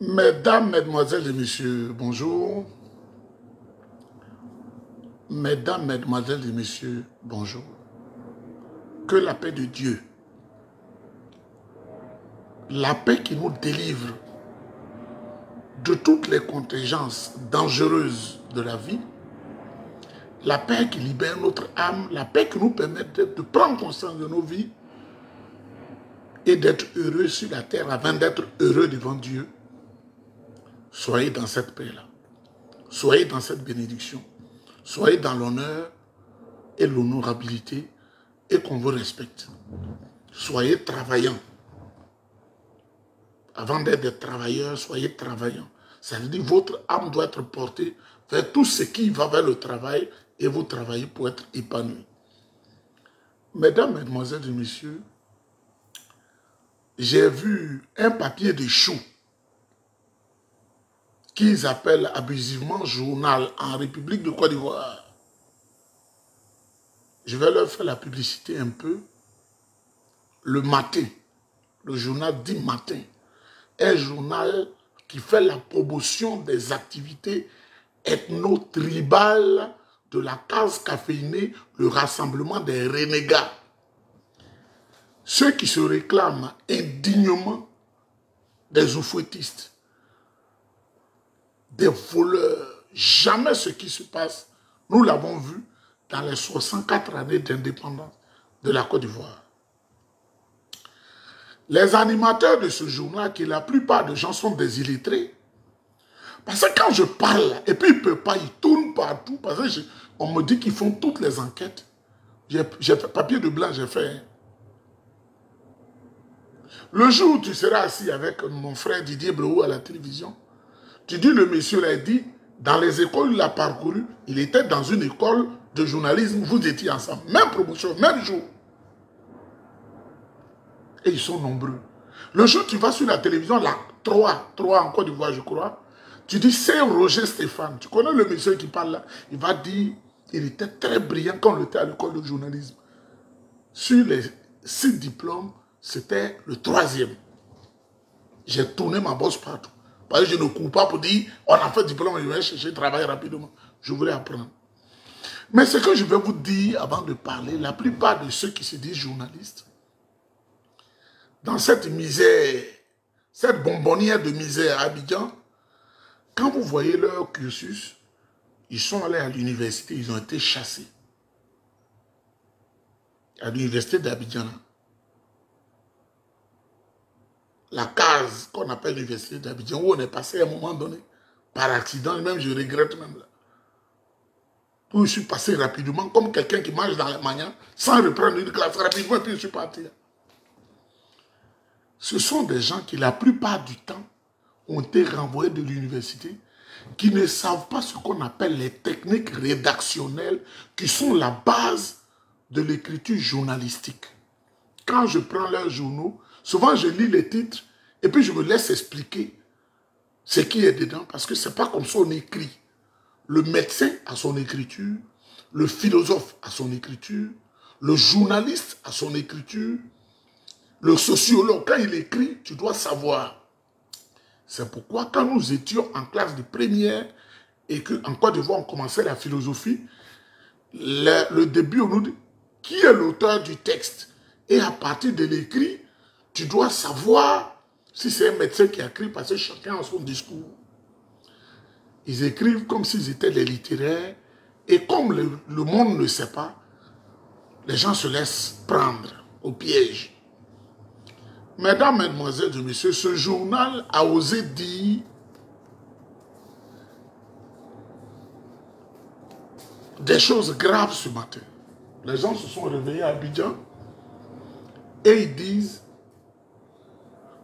Mesdames, Mesdemoiselles et Messieurs, bonjour. Mesdames, Mesdemoiselles et Messieurs, bonjour. Que la paix de Dieu, la paix qui nous délivre de toutes les contingences dangereuses de la vie, la paix qui libère notre âme, la paix qui nous permet de prendre conscience de nos vies et d'être heureux sur la terre avant d'être heureux devant Dieu. Soyez dans cette paix-là. Soyez dans cette bénédiction. Soyez dans l'honneur et l'honorabilité et qu'on vous respecte. Soyez travaillants. Avant d'être des travailleurs, soyez travaillants. Ça veut dire que votre âme doit être portée vers tout ce qui va vers le travail et vous travaillez pour être épanoui. Mesdames, Mesdemoiselles et Messieurs, j'ai vu un papier de chou qu'ils appellent abusivement journal en République de Côte d'Ivoire. Je vais leur faire la publicité un peu. Le Matin, le journal dit Matin, un journal qui fait la promotion des activités ethno-tribales de la case caféinée, le rassemblement des renégats. Ceux qui se réclament indignement des oufouettistes, des voleurs. Jamais ce qui se passe, nous l'avons vu dans les 64 années d'indépendance de la Côte d'Ivoire. Les animateurs de ce journal, qui la plupart des gens sont des illettrés, parce que quand je parle, et puis ils ne peuvent pas, ils tournent partout, parce qu'on me dit qu'ils font toutes les enquêtes. J'ai fait papier de blanc, j'ai fait. Le jour où tu seras assis avec mon frère Didier Brou à la télévision, tu dis, le monsieur l'a dit, dans les écoles, il a parcouru, il était dans une école de journalisme, vous étiez ensemble, même promotion, même jour. Et ils sont nombreux. Le jour où tu vas sur la télévision, là, 3 en Côte d'Ivoire, je crois, tu dis, c'est Roger Stéphane. Tu connais le monsieur qui parle là? Il va dire, il était très brillant quand on était à l'école de journalisme. Sur les 6 diplômes, c'était le 3e. J'ai tourné ma bosse partout. Parce que je ne cours pas pour dire, on a fait diplôme, je vais chercher travail rapidement. Je voulais apprendre. Mais ce que je vais vous dire avant de parler, la plupart de ceux qui se disent journalistes, dans cette misère, cette bonbonnière de misère à Abidjan, quand vous voyez leur cursus, ils sont allés à l'université, ils ont été chassés. À l'université d'Abidjan, la case qu'on appelle l'université d'Abidjan, où on est passé à un moment donné, par accident, et même je regrette même là. Où je suis passé rapidement, comme quelqu'un qui mange dans la manière, sans reprendre une classe rapidement, et puis je suis parti. Ce sont des gens qui, la plupart du temps, ont été renvoyés de l'université, qui ne savent pas ce qu'on appelle les techniques rédactionnelles, qui sont la base de l'écriture journalistique. Quand je prends leurs journaux, souvent je lis les titres, et puis je me laisse expliquer ce qui est dedans, parce que ce n'est pas comme ça on écrit. Le médecin a son écriture, le philosophe a son écriture, le journaliste a son écriture, le sociologue, quand il écrit, tu dois savoir. C'est pourquoi quand nous étions en classe de première et qu'en Côte d'Ivoire on commençait la philosophie, le début on nous dit qui est l'auteur du texte. Et à partir de l'écrit, tu dois savoir si c'est un médecin qui a écrit, parce que chacun a son discours. Ils écrivent comme s'ils étaient des littéraires, et comme le monde ne sait pas, les gens se laissent prendre au piège. Mesdames, Mesdemoiselles et Messieurs, ce journal a osé dire des choses graves ce matin. Les gens se sont réveillés à Abidjan et ils disent,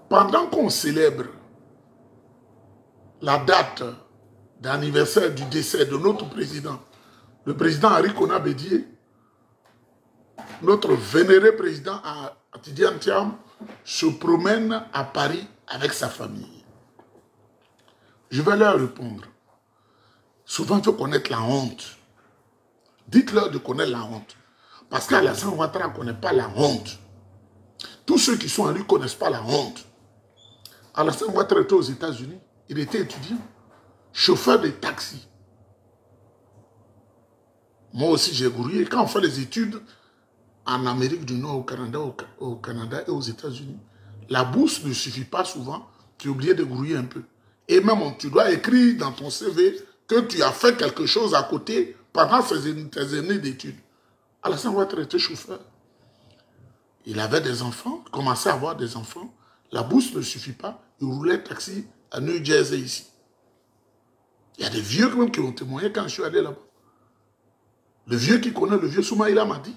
pendant qu'on célèbre la date d'anniversaire du décès de notre président, le président Henri Konan Bédié, notre vénéré président Tidiane Thiam se promène à Paris avec sa famille. Je vais leur répondre. Souvent, il faut connaître la honte. Dites-leur de connaître la honte. Parce qu'Alassane Ouattara ne connaît pas la honte. Tous ceux qui sont à lui ne connaissent pas la honte. Alassane Ouattara était aux États-Unis. il était étudiant, chauffeur de taxi. Moi aussi, j'ai grouillé. Quand on fait les études en Amérique du Nord, au Canada et aux États-Unis, la bourse ne suffit pas souvent. Tu es obligé de grouiller un peu. Et même, tu dois écrire dans ton CV que tu as fait quelque chose à côté pendant tes années d'études. Alassane Ouattara était chauffeur. Il avait des enfants, il commençait à avoir des enfants. La bourse ne suffit pas. Il roulait taxi à New Jersey ici. Il y a des vieux même qui ont témoigné quand je suis allé là-bas. Le vieux qui connaît, le vieux Soumaïla m'a dit.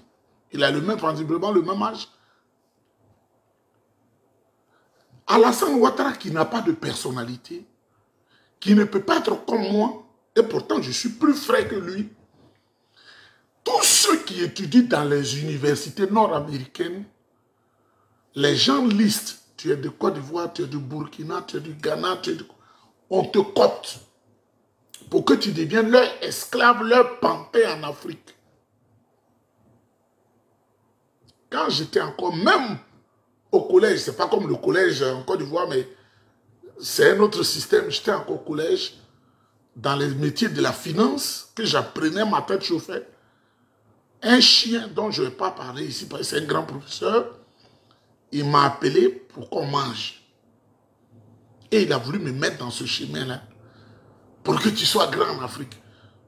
Il a le même, sensiblement le même âge. Alassane Ouattara qui n'a pas de personnalité, qui ne peut pas être comme moi, et pourtant je suis plus frais que lui. Tous ceux qui étudient dans les universités nord-américaines, les gens listent. Tu es de Côte d'Ivoire, tu es du Burkina, tu es du Ghana, on te copte pour que tu deviennes leur esclave, leur pantin en Afrique. Quand j'étais encore, même au collège, c'est pas comme le collège en Côte d'Ivoire, mais c'est un autre système. J'étais encore au collège, dans les métiers de la finance, que j'apprenais, ma tête chauffait. Un chien dont je ne vais pas parler ici, parce que c'est un grand professeur, il m'a appelé pour qu'on mange. Et il a voulu me mettre dans ce chemin-là, pour que tu sois grand en Afrique.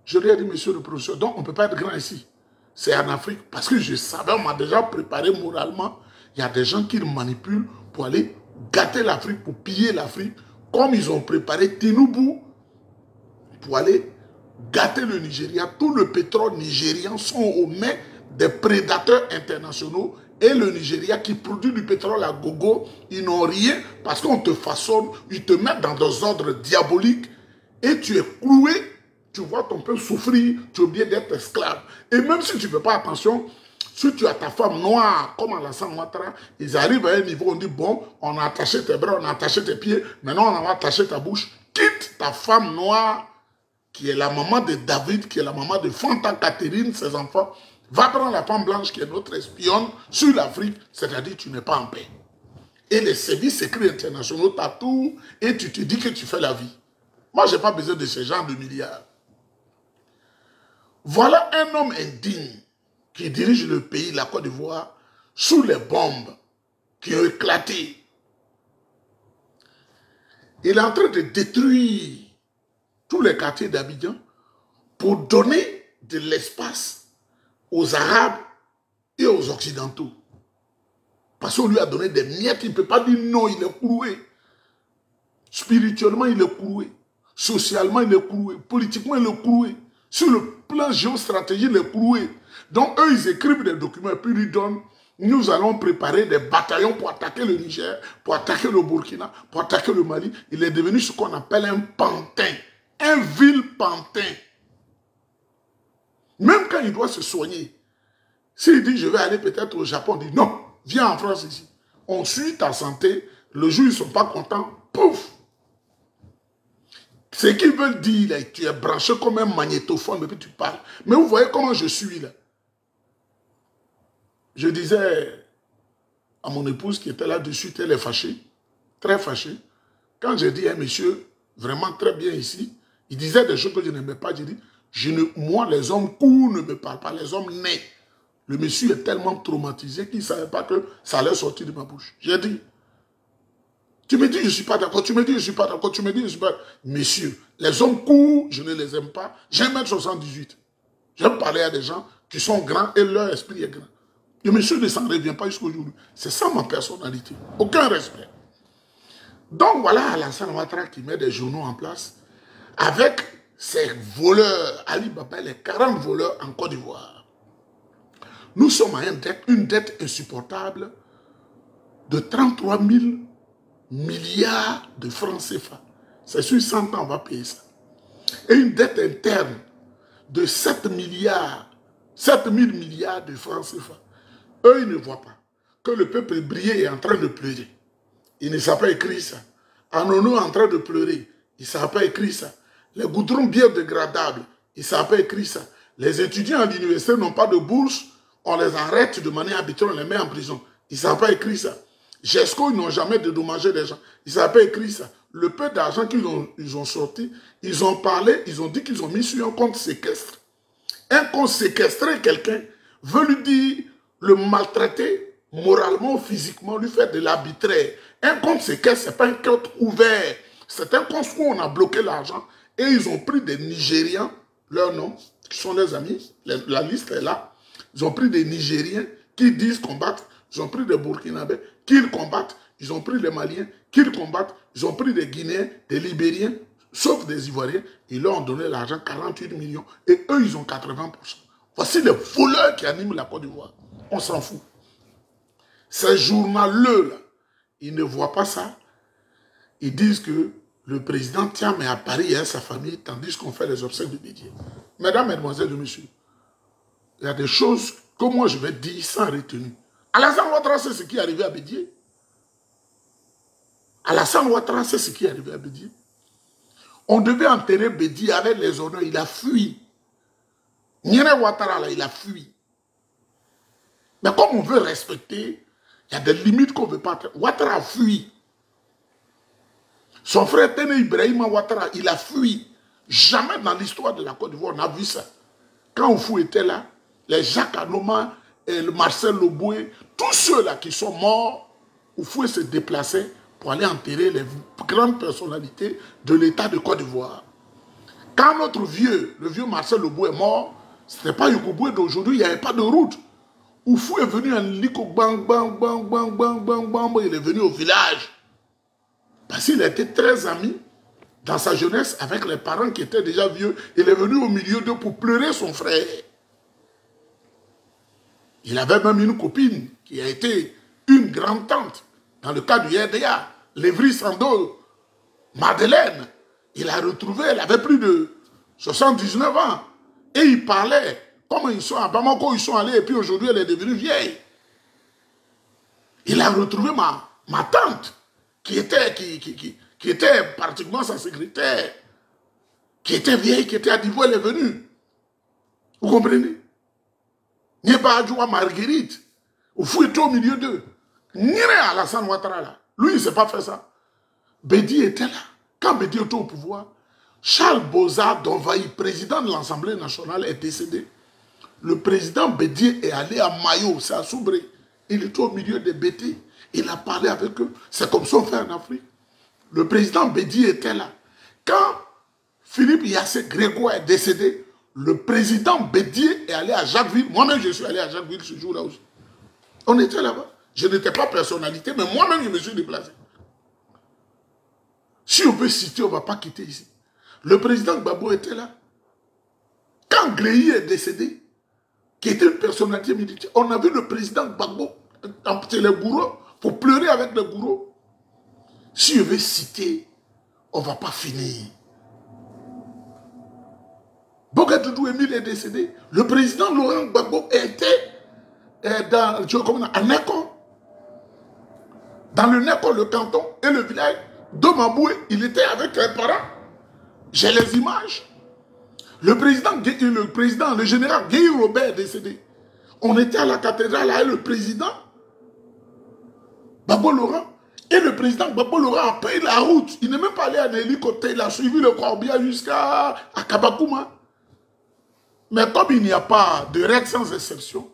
Je lui ai dit, monsieur le professeur, donc on ne peut pas être grand ici. C'est en Afrique, parce que je savais, on m'a déjà préparé moralement. Il y a des gens qui le manipulent pour aller gâter l'Afrique, pour piller l'Afrique, comme ils ont préparé Tinubu pour aller gâter le Nigeria. Tout le pétrole nigérian sont aux mains des prédateurs internationaux. Et le Nigeria qui produit du pétrole à gogo, ils n'ont rien parce qu'on te façonne, ils te mettent dans des ordres diaboliques et tu es cloué. Tu vois ton peuple souffrir, tu es obligé d'être esclave. Et même si tu ne fais pas attention, si tu as ta femme noire, comme Alassane Ouattara, ils arrivent à un niveau, on dit, bon, on a attaché tes bras, on a attaché tes pieds, maintenant on va attacher ta bouche. Quitte ta femme noire, qui est la maman de David, qui est la maman de Fanta Catherine, ses enfants, va prendre la femme blanche qui est notre espionne sur l'Afrique, c'est-à-dire tu n'es pas en paix. Et les services secrets internationaux t'atouent et tu te dis que tu fais la vie. Moi, je n'ai pas besoin de ce genre de milliards. Voilà un homme indigne qui dirige le pays, la Côte d'Ivoire, sous les bombes qui ont éclaté. Il est en train de détruire tous les quartiers d'Abidjan pour donner de l'espace aux Arabes et aux Occidentaux. Parce qu'on lui a donné des miettes, il ne peut pas dire non, il est cloué. Spirituellement, il est cloué. Socialement, il est cloué. Politiquement, il est cloué. Sur le plan géostratégique, il est cloué. Donc, eux, ils écrivent des documents et puis ils lui donnent. Nous allons préparer des bataillons pour attaquer le Niger, pour attaquer le Burkina, pour attaquer le Mali. Il est devenu ce qu'on appelle un pantin. Un vil pantin. Même quand il doit se soigner, s'il dit je vais aller peut-être au Japon, il dit non, viens en France ici. On suit ta santé, le jour ils ne sont pas contents, pouf. Ce qu'ils veulent dire, là, tu es branché comme un magnétophone et puis tu parles. Mais vous voyez comment je suis là. Je disais à mon épouse qui était là-dessus, elle est fâchée, très fâchée. Quand j'ai dit à un monsieur, vraiment très bien ici, il disait des choses que je n'aimais pas. J'ai dit, moi, les hommes courts ne me parlent pas, les hommes nés. Le monsieur est tellement traumatisé qu'il ne savait pas que ça allait sortir de ma bouche. J'ai dit, tu me dis, je ne suis pas d'accord, tu me dis, je ne suis pas d'accord, tu me dis, je ne suis pas d'accord. Messieurs, les hommes courts, je ne les aime pas. J'aime 1m78. J'aime parler à des gens qui sont grands et leur esprit est grand. Le monsieur ne s'en revient pas jusqu'au jour. C'est ça ma personnalité. Aucun respect. Donc voilà Alassane Ouattara qui met des journaux en place avec ses voleurs, Ali Baba, les 40 voleurs en Côte d'Ivoire. Nous sommes à une dette insupportable de 33 000 milliards de francs CFA. C'est sur 100 ans, on va payer ça. Et une dette interne de 7 000 milliards de francs CFA. Eux, ils ne voient pas que le peuple brillé est en train de pleurer. Il ne savent pas écrire ça. Anono est en train de pleurer. Il ne savent pas écrire ça. Les goudrons biodégradables, ils ne savent pas écrire ça. Les étudiants à l'université n'ont pas de bourse. On les arrête de manière habituelle, on les met en prison. Ils ne savent pas écrire ça. GESCO, ils n'ont jamais dédommagé les gens. Ils ne savent pas écrire ça. le peu d'argent qu'ils ont sorti, ils ont parlé, ils ont dit qu'ils ont mis sur un compte séquestre. Un compte séquestré, quelqu'un veut lui dire, le maltraiter moralement, physiquement, lui faire de l'arbitraire. Un compte séquestre, ce n'est pas un compte ouvert. C'est un compte où on a bloqué l'argent et ils ont pris des Nigériens, leurs noms, qui sont leurs amis, la liste est là. Ils ont pris des Nigériens qui disent combattre, ils ont pris des Burkinabés qui combattent, ils ont pris les Maliens qui combattent, ils ont pris des Guinéens, des Libériens, sauf des Ivoiriens, ils leur ont donné l'argent, 48 millions, et eux, ils ont 80%. Voici les voleurs qui animent la Côte d'Ivoire. On s'en fout. Ces journaleux-là, ils ne voient pas ça. Ils disent que le président Thiam est à Paris et à sa famille, tandis qu'on fait les obsèques de Bédié. Mesdames, Mesdemoiselles et Messieurs, il y a des choses que moi je vais dire sans retenue. Alassane Ouattara, c'est ce qui est arrivé à Bédié. Alassane Ouattara, c'est ce qui est arrivé à Bédié. On devait enterrer Bédié avec les honneurs, il a fui. Nyere Ouattara, là, il a fui. Mais comme on veut respecter, il y a des limites qu'on ne veut pas. Ouattara a fui. Son frère Téné Ibrahima Ouattara, il a fui. Jamais dans l'histoire de la Côte d'Ivoire, on a vu ça. Quand Oufou était là, les Jacques Anoma, et le Marcel Loboué, tous ceux-là qui sont morts, Oufou se déplaçait pour aller enterrer les grandes personnalités de l'État de Côte d'Ivoire. Quand notre vieux, le vieux Marcel Loboué est mort, ce n'était pas Yokoboué d'aujourd'hui, il n'y avait pas de route. Oufou est venu en lico, bang, bang, bang, bang, bang, bang, bang, il est venu au village. Parce qu'il était très ami dans sa jeunesse avec les parents qui étaient déjà vieux. Il est venu au milieu d'eux pour pleurer son frère. Il avait même une copine qui a été une grande-tante dans le cas du RDA, Lévry Sando, Madeleine. Il l'a retrouvée, elle avait plus de 79 ans. Et il parlait, comme ils sont à Bamako, ils sont allés, et puis aujourd'hui elle est devenue vieille. Il a retrouvé ma tante, qui était pratiquement sa secrétaire, qui était vieille, qui était à Divo, elle est venue. Vous comprenez? N'y a pas Adjoua Marguerite. Oufou était au milieu d'eux. Nire Alassane Ouattara là. Lui, il ne s'est pas fait ça. Bédi était là. Quand Bédi était au pouvoir, Charles Bozard Donvaï, président de l'Assemblée nationale, est décédé. Le président Bédi est allé à Mayo, c'est à Soubré. Il était au milieu des Bétis. Il a parlé avec eux. C'est comme ça qu'on fait en Afrique. Le président Bédi était là. Quand Philippe Yassé Grégoire est décédé, le président Bédi est allé à Jacquesville. Moi-même, je suis allé à Jacquesville ce jour-là aussi. On était là-bas. Je n'étais pas personnalité, mais moi-même, je me suis déplacé. Si on veut citer, on ne va pas quitter ici. Le président Gbagbo était là. Quand Gréhy est décédé, qui était une personnalité militaire, on a vu le président Gbagbo emporter les bourreaux pour pleurer avec les bourreaux. Si je veux citer, on ne va pas finir. Bogadoudou Émile est décédé. Le président Laurent Gbagbo était dans Neko. Dans le Neko, le canton et le village de Maboué, il était avec les parents. J'ai les images. Le général Guy Robert est décédé. On était à la cathédrale avec le président Gbagbo Laurent. Et le président Gbagbo Laurent a payé la route. Il n'est même pas allé en hélicoptère. Il a suivi le corbillard jusqu'à Kabakouma. Mais comme il n'y a pas de règle sans exception,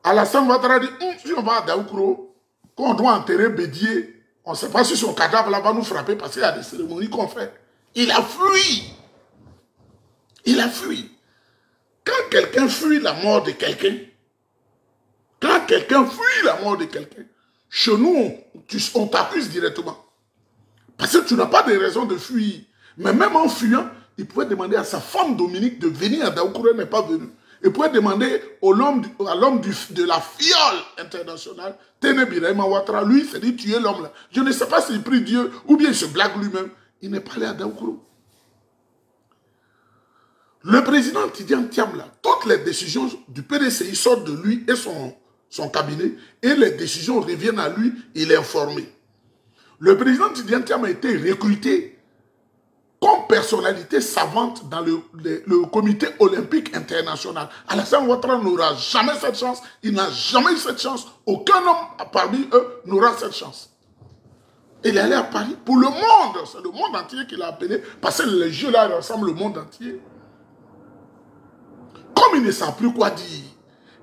Alassane Ouattara dit, si on va à Daoukro, qu'on doit enterrer Bédié, on ne sait pas si son cadavre là va nous frapper parce qu'il y a des cérémonies qu'on fait. Il a fui. Il a fui. Quand quelqu'un fuit la mort de quelqu'un, chez nous, on t'accuse directement. Parce que tu n'as pas de raison de fuir. Mais même en fuyant, il pouvait demander à sa femme Dominique de venir à Daoukro, elle n'est pas venue. Il pouvait demander à l'homme de la fiole internationale, Téné Ibrahima Ouattara, lui, il s'est dit tuer l'homme là. Je ne sais pas s'il prie Dieu ou bien il se blague lui-même. Il n'est pas allé à Daoukro. Le président Tidiane Thiam là, toutes les décisions du PDCI sortent de lui et son cabinet, et les décisions reviennent à lui, il est informé. Le président Tidiane Thiam a été recruté comme personnalité savante dans le comité olympique international. Alassane Ouattara n'aura jamais cette chance. Il n'a jamais eu cette chance. Aucun homme parmi eux n'aura cette chance. Il est allé à Paris pour le monde. C'est le monde entier qu'il a appelé. Parce que les jeux là ressemblent au monde entier. Comme il ne sait plus quoi dire.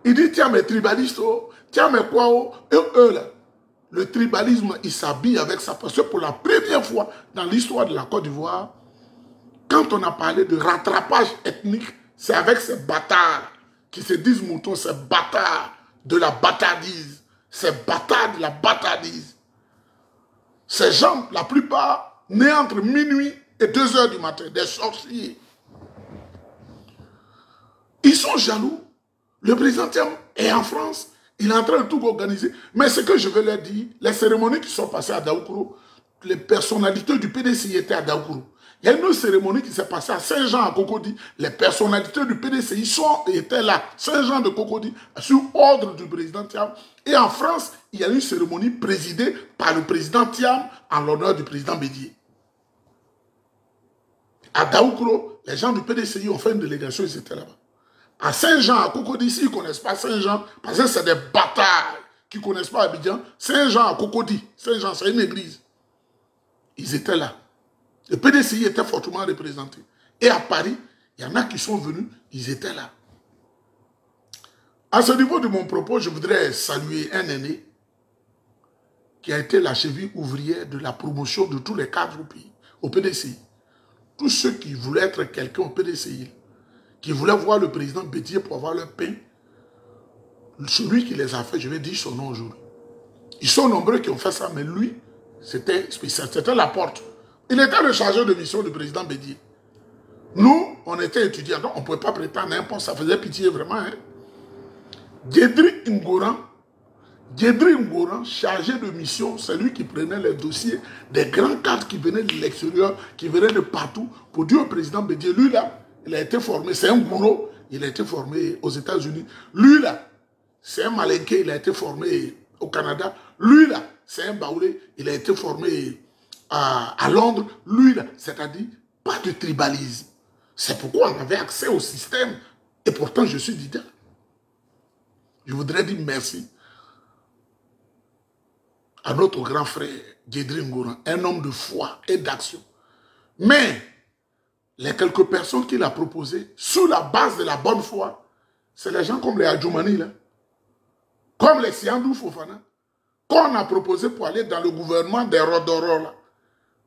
Il dit, tiens mes tribalistes, oh, tiens mes quoi, oh, et eux là. Le tribalisme, il s'habille avec ça. Parce que pour la première fois dans l'histoire de la Côte d'Ivoire, quand on a parlé de rattrapage ethnique, c'est avec ces bâtards qui se disent moutons, ces bâtards de la bâtardise. Ces bâtards de la bâtardise. Ces gens, la plupart, nés entre minuit et 2 heures du matin, des sorciers. Ils sont jaloux. Le président Thiam est en France. Il est en train de tout organiser. Mais ce que je veux leur dire, les cérémonies qui sont passées à Daoukourou, les personnalités du PDCI étaient à Daoukourou. Il y a une autre cérémonie qui s'est passée à Saint-Jean à Cocody. Les personnalités du PDCI étaient là. Saint-Jean de Cocody, sur ordre du président Thiam. Et en France, il y a une cérémonie présidée par le président Thiam en l'honneur du président Bédié. À Daoukourou, les gens du PDCI ont fait une délégation, ils étaient là-bas. À Saint-Jean, à Cocody, ici, ils ne connaissent pas Saint-Jean, parce que c'est des bâtards qui ne connaissent pas Abidjan. Saint-Jean, à Cocody, Saint-Jean, c'est une église. Ils étaient là. Le PDCI était fortement représenté. Et à Paris, il y en a qui sont venus, ils étaient là. À ce niveau de mon propos, je voudrais saluer un aîné qui a été la cheville ouvrière de la promotion de tous les cadres au pays, au PDCI. Tous ceux qui voulaient être quelqu'un au PDCI, qui voulaient voir le président Bédié pour avoir leur pain, celui qui les a fait, je vais dire son nom aujourd'hui. Ils sont nombreux qui ont fait ça, mais lui, c'était spécial, c'était la porte. Il était le chargé de mission du président Bédié. Nous, on était étudiants, donc on ne pouvait pas prétendre un poste, ça faisait pitié vraiment. Hein? Djedri Ngoran, chargé de mission, c'est lui qui prenait les dossiers des grands cadres qui venaient de l'extérieur, qui venaient de partout, pour dire au président Bédié, lui là, il a été formé, c'est un gourou, il a été formé aux États-Unis. Lui là, c'est un malinqué, il a été formé au Canada. Lui là, c'est un baoulé, il a été formé à Londres. Lui là, c'est-à-dire, pas de tribalisme. C'est pourquoi on avait accès au système. Et pourtant, je suis leader. Je voudrais dire merci à notre grand frère, Djedri Ngoran, un homme de foi et d'action. Mais, les quelques personnes qu'il a proposées, sous la base de la bonne foi, c'est les gens comme les Adjoumani, là, comme les Siandou Fofana, qu'on a proposé pour aller dans le gouvernement des Rodoro, là.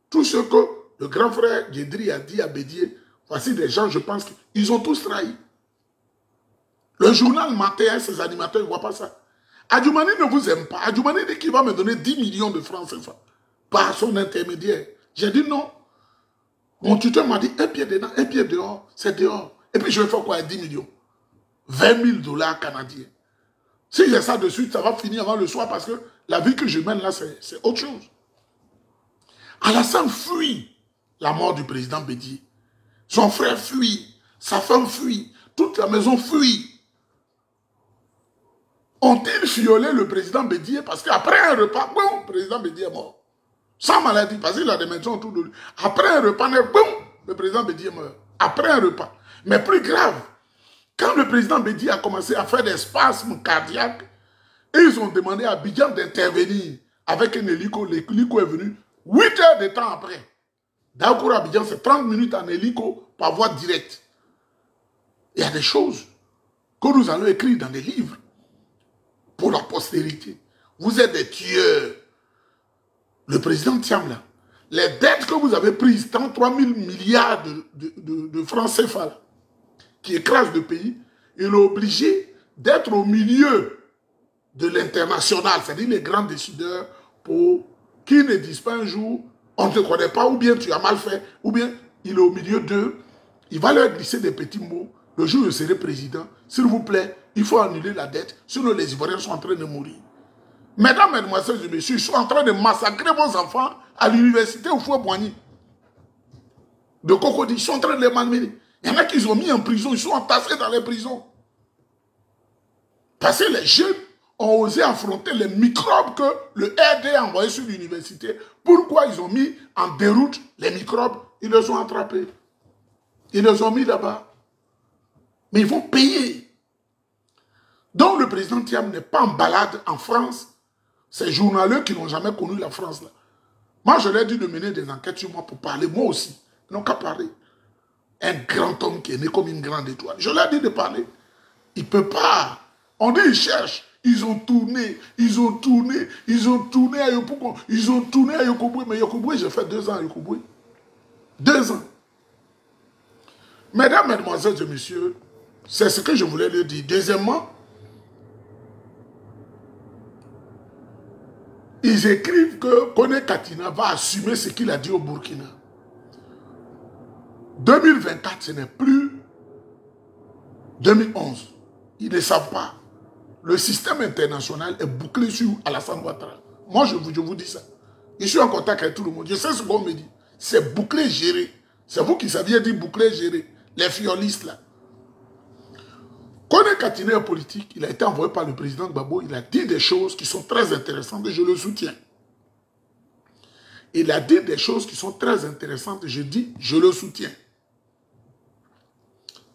Tout ce que le grand frère Djedri a dit à Bédié, voici des gens, je pense qu'ils ont tous trahi. Le journal matin, ces animateurs ne voient pas ça. Adjoumani ne vous aime pas. Adjoumani dit qu'il va me donner 10 millions de francs CFA par son intermédiaire. J'ai dit non. Mon tuteur m'a dit un pied dedans, un pied dehors, c'est dehors. Et puis je vais faire quoi à 10 millions? 20 000 dollars canadiens. Si j'ai ça de suite, ça va finir avant le soir parce que la vie que je mène là, c'est autre chose. Alassane fuit la mort du président Bédié. Son frère fuit, sa femme fuit, toute la maison fuit. Ont-ils fiolé le président Bédié parce qu'après un repas, boum, le président Bédié est mort. Sans maladie, parce qu'il a des médecins autour de lui. Après un repas, boum, le président Bédié meurt. Après un repas. Mais plus grave, quand le président Bédié a commencé à faire des spasmes cardiaques, ils ont demandé à Abidjan d'intervenir avec un hélico. L'hélico est venu 8 heures de temps après. Daoukourou Abidjan, c'est 30 minutes en hélico par voie directe. Il y a des choses que nous allons écrire dans des livres pour la postérité. Vous êtes des tueurs. Le président Thiam, là, les dettes que vous avez prises, 33 000 milliards de francs CFA, là, qui écrasent le pays, il est obligé d'être au milieu de l'international, c'est-à-dire les grands décideurs, pour qu'ils ne disent pas un jour, on ne te connaît pas, ou bien tu as mal fait, ou bien il est au milieu d'eux, il va leur glisser des petits mots. Le jour où je serai président, s'il vous plaît, il faut annuler la dette, sinon les Ivoiriens sont en train de mourir. Mesdames, mesdemoiselles et messieurs, ils sont en train de massacrer vos enfants à l'université au Fouet-Boigny. De Cocody, ils sont en train de les malmener. Il y en a qui ont mis en prison, ils sont entassés dans les prisons. Parce que les jeunes ont osé affronter les microbes que le RD a envoyés sur l'université. Pourquoi ils ont mis en déroute les microbes? Ils les ont attrapés. Ils les ont mis là-bas. Mais ils vont payer. Donc le président Thiam n'est pas en balade en France. Ces journaleux qui n'ont jamais connu la France là. Moi, je leur ai dit de mener des enquêtes sur moi pour parler, moi aussi. Ils n'ont qu'à parler. Un grand homme qui est né comme une grande étoile. Je leur ai dit de parler. Il ne peut pas. On dit ils cherchent. Ils ont tourné à Yopougon, ils ont tourné à Yokoboué. Mais Yokoboué, j'ai fait 2 ans à Yokoboué. 2 ans. Mesdames, mesdemoiselles et messieurs, c'est ce que je voulais leur dire. Deuxièmement, ils écrivent que Kone Katina va assumer ce qu'il a dit au Burkina. 2024, ce n'est plus 2011. Ils ne savent pas. Le système international est bouclé sur Alassane Ouattara. Moi, je vous dis ça. Je suis en contact avec tout le monde. Je sais ce qu'on me dit. C'est bouclé, géré. C'est vous qui saviez dire bouclé, géré. Les fiolistes, là. Kone Katina est politique. Il a été envoyé par le président Gbagbo. Il a dit des choses qui sont très intéressantes et je le soutiens. Il a dit des choses qui sont très intéressantes et je dis, je le soutiens.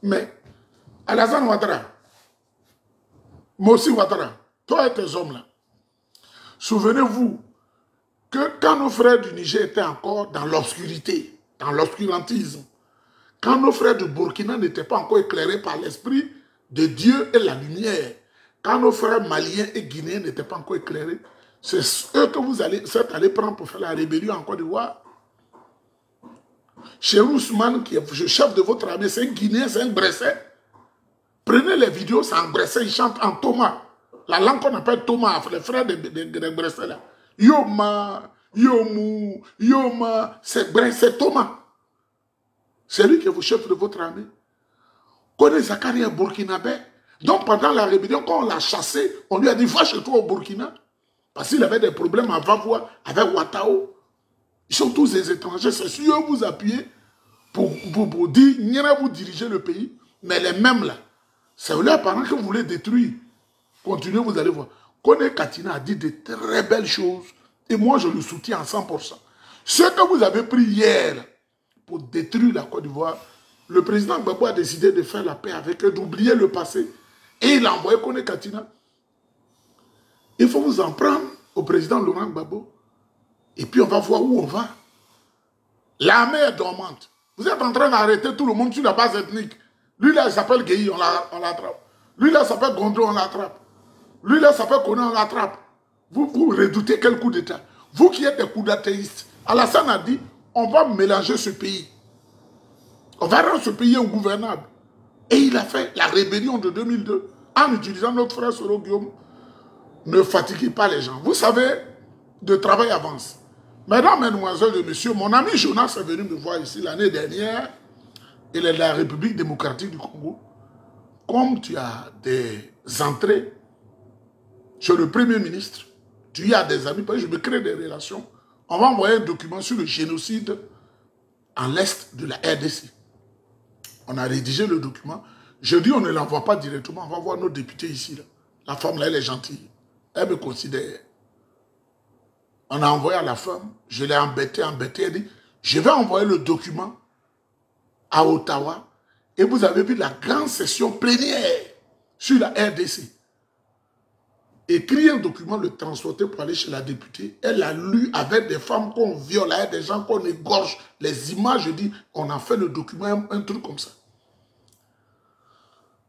Mais, Alassane Ouattara, Mossi Ouattara, toi et tes hommes là, souvenez-vous que quand nos frères du Niger étaient encore dans l'obscurité, dans l'obscurantisme, quand nos frères du Burkina n'étaient pas encore éclairés par l'esprit de Dieu et la lumière, quand nos frères maliens et guinéens n'étaient pas encore éclairés, c'est eux que vous êtes allés prendre pour faire la rébellion en Côte d'Ivoire. Chez Ousmane, qui est le chef de votre armée, c'est un Guinéen, c'est un Bresset. Prenez les vidéos, c'est en Bresset, ils chantent en Thomas. La langue qu'on appelle Thomas, les frères de Bresset là. Yoma, Yomou, Yoma, c'est Thomas. C'est lui qui est le chef de votre armée. Kone Zakari est burkinabé. Donc pendant la rébellion, quand on l'a chassé, on lui a dit va chez toi au Burkina. Parce qu'il avait des problèmes à Vavois avec Ouattao. Ils sont tous des étrangers. C'est sûr que vous appuyez pour dire, vous dirigez le pays. Mais les mêmes là, c'est leur parent que vous voulez détruire. Continuez, vous allez voir. Kone Katina a dit de très belles choses. Et moi, je le soutiens à 100%. Ce que vous avez pris hier pour détruire la Côte d'Ivoire, le président Gbagbo a décidé de faire la paix avec eux, d'oublier le passé. Et il a envoyé Kone Katina. Il faut vous en prendre au président Laurent Gbagbo. Et puis on va voir où on va. L'armée est dormante. Vous êtes en train d'arrêter tout le monde sur la base ethnique. Lui là, il s'appelle Gueye, on l'attrape. Lui là, il s'appelle Gondro, on l'attrape. Lui là, il s'appelle Kone, on l'attrape. Vous redoutez quel coup d'État? Vous qui êtes des coups d'athéistes. Alassane a dit, on va mélanger ce pays. On va rendre ce pays ingouvernable. Et il a fait la rébellion de 2002 en utilisant notre frère Soro Guillaume. Ne fatiguez pas les gens. Vous savez, le travail avance. Mesdames, mesdemoiselles et messieurs, mon ami Jonas est venu me voir ici l'année dernière. Il est de la République démocratique du Congo. Comme tu as des entrées chez le Premier ministre, tu y as des amis, parce que je me crée des relations. On va envoyer un document sur le génocide en l'est de la RDC. On a rédigé le document. Je dis, on ne l'envoie pas directement, on va voir nos députés ici. Là. La femme là, elle est gentille. Elle me considère. On a envoyé à la femme, je l'ai embêtée, elle dit, je vais envoyer le document à Ottawa et vous avez vu la grande session plénière sur la RDC. Écrire un document, le transporter pour aller chez la députée, elle a lu avec des femmes qu'on viole, avec des gens qu'on égorge, les images, je dis, on a fait le document, un truc comme ça.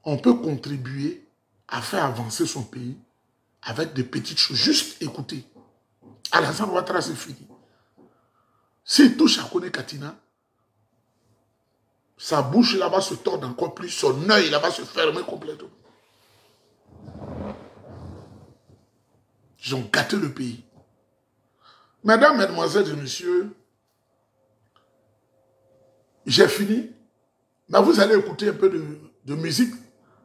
On peut contribuer à faire avancer son pays avec des petites choses, juste écouter. Alassane Ouattara, c'est fini. S'il touche à Kone Katina, sa bouche là va se tordre encore plus, son œil là va se fermer complètement. Ils ont gâté le pays. Mesdames, mesdemoiselles et messieurs, j'ai fini. Mais vous allez écouter un peu de musique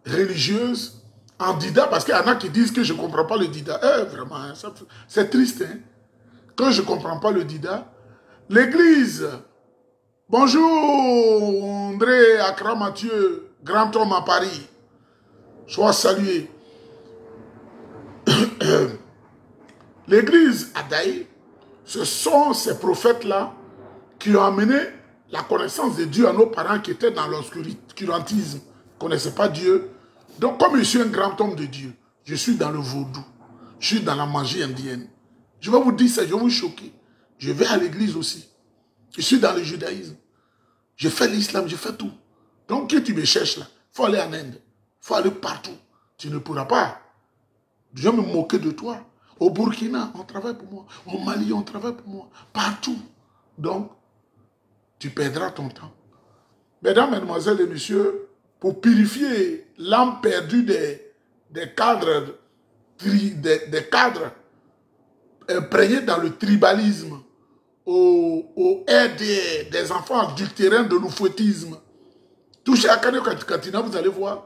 religieuse en dida, parce qu'il y en a qui disent que je ne comprends pas le dida. Vraiment, hein, c'est triste. Hein? Quand je ne comprends pas le dida, l'église, bonjour André Accra Mathieu, grand homme à Paris, sois salué. L'église Adaï, ce sont ces prophètes-là qui ont amené la connaissance de Dieu à nos parents qui étaient dans l'obscurantisme, ne connaissaient pas Dieu. Donc comme je suis un grand homme de Dieu, je suis dans le vaudou, je suis dans la magie indienne. Je vais vous dire ça, je vais vous choquer. Je vais à l'église aussi. Je suis dans le judaïsme. Je fais l'islam, je fais tout. Donc, que tu me cherches là, il faut aller en Inde. Il faut aller partout. Tu ne pourras pas. Je vais me moquer de toi. Au Burkina, on travaille pour moi. Au Mali, on travaille pour moi. Partout. Donc, tu perdras ton temps. Mesdames, Mesdemoiselles et Messieurs, pour purifier l'âme perdue des cadres, des cadres imprégnés dans le tribalisme, au RDR, des enfants adultérins de l'oufouettisme, touchez à Kanye Katina, vous allez voir.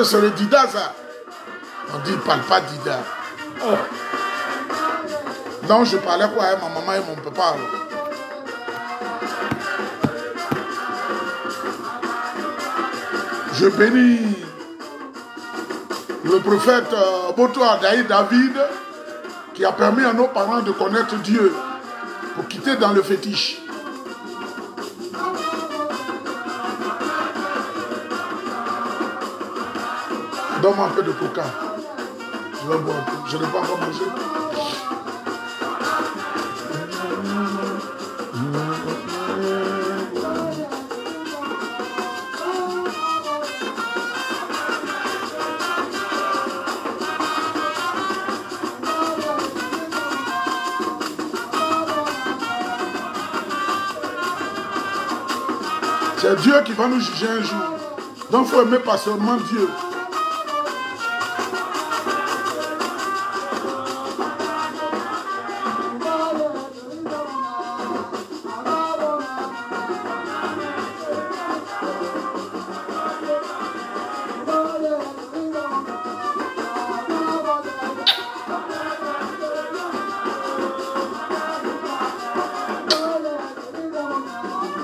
C'est le Dida, ça. On dit, parle pas Dida. Oh. Non, je parlais quoi avec ma maman et mon papa. Je bénis le prophète Boto Adaï David qui a permis à nos parents de connaître Dieu pour quitter dans le fétiche. Donne-moi un peu de coca. Je vais boire un peu. Je n'ai pas encore mangé. C'est Dieu qui va nous juger un jour. Donc il faut aimer pas seulement Dieu.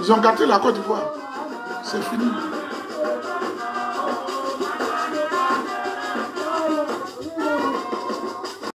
Ils ont gâté la Côte d'Ivoire. C'est fini.